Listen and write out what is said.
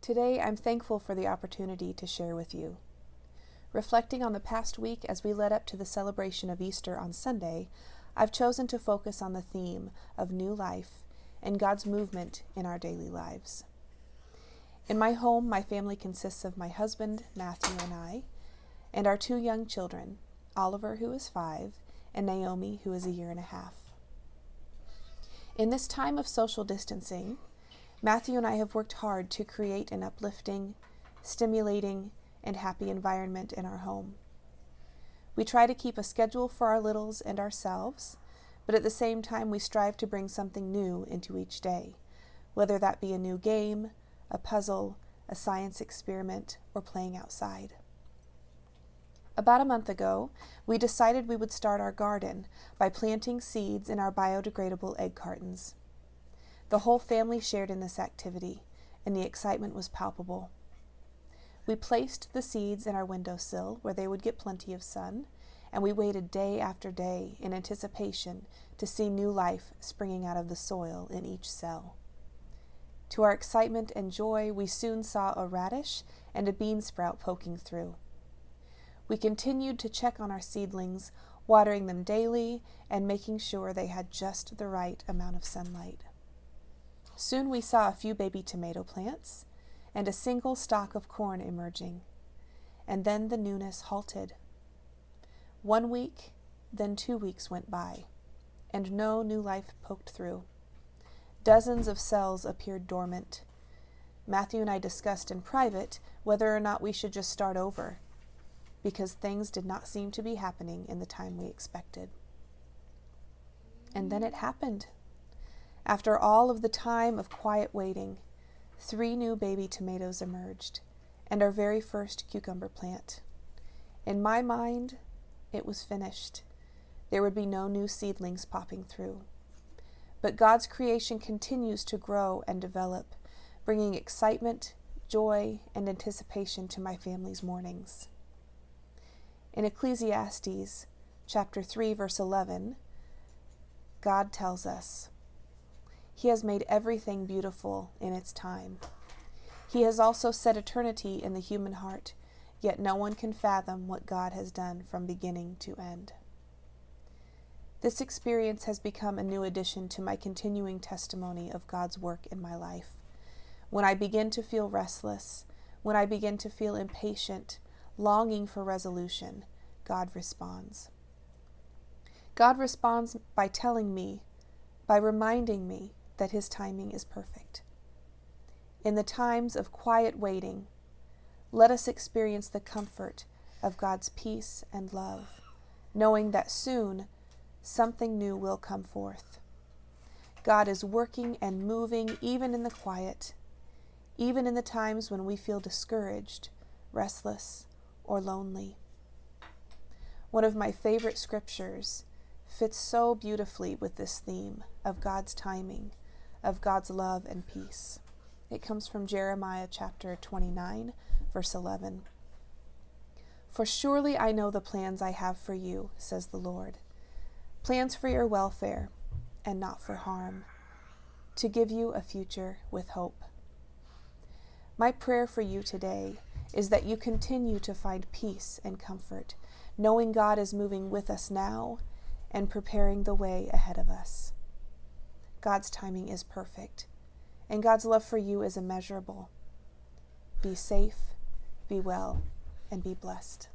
Today, I'm thankful for the opportunity to share with you. Reflecting on the past week as we led up to the celebration of Easter on Sunday, I've chosen to focus on the theme of new life and God's movement in our daily lives. In my home, my family consists of my husband, Matthew, and our 2 young children, Oliver, who is 5, and Naomi, who is 1.5 years. In this time of social distancing, Matthew and I have worked hard to create an uplifting, stimulating, and happy environment in our home. We try to keep a schedule for our littles and ourselves, but at the same time we strive to bring something new into each day, whether that be a new game, a puzzle, a science experiment, or playing outside. About a month ago, we decided we would start our garden by planting seeds in our biodegradable egg cartons. The whole family shared in this activity, and the excitement was palpable. We placed the seeds in our windowsill where they would get plenty of sun, and we waited day after day in anticipation to see new life springing out of the soil in each cell. To our excitement and joy, we soon saw a radish and a bean sprout poking through. We continued to check on our seedlings, watering them daily and making sure they had just the right amount of sunlight. Soon we saw a few baby tomato plants and a single stalk of corn emerging, and then the newness halted. 1 week, then 2 weeks went by, and no new life poked through. Dozens of cells appeared dormant. Matthew and I discussed in private whether or not we should just start over, because things did not seem to be happening in the time we expected. And then it happened. After all of the time of quiet waiting, 3 new baby tomatoes emerged, and our very first cucumber plant. In my mind, it was finished. There would be no new seedlings popping through. But God's creation continues to grow and develop, bringing excitement, joy, and anticipation to my family's mornings. In Ecclesiastes chapter 3, verse 11, God tells us, "He has made everything beautiful in its time. He has also set eternity in the human heart, yet no one can fathom what God has done from beginning to end." This experience has become a new addition to my continuing testimony of God's work in my life. When I begin to feel restless, when I begin to feel impatient, longing for resolution, God responds. God responds by telling me, by reminding me that His timing is perfect. In the times of quiet waiting, let us experience the comfort of God's peace and love, knowing that soon something new will come forth. God is working and moving even in the quiet, even in the times when we feel discouraged, restless, or lonely. One of my favorite scriptures fits so beautifully with this theme of God's timing, of God's love and peace. It comes from Jeremiah chapter 29, verse 11. "For surely I know the plans I have for you, says the Lord, plans for your welfare and not for harm, to give you a future with hope." My prayer for you today is that you continue to find peace and comfort, knowing God is moving with us now and preparing the way ahead of us. God's timing is perfect, and God's love for you is immeasurable. Be safe, be well, and be blessed.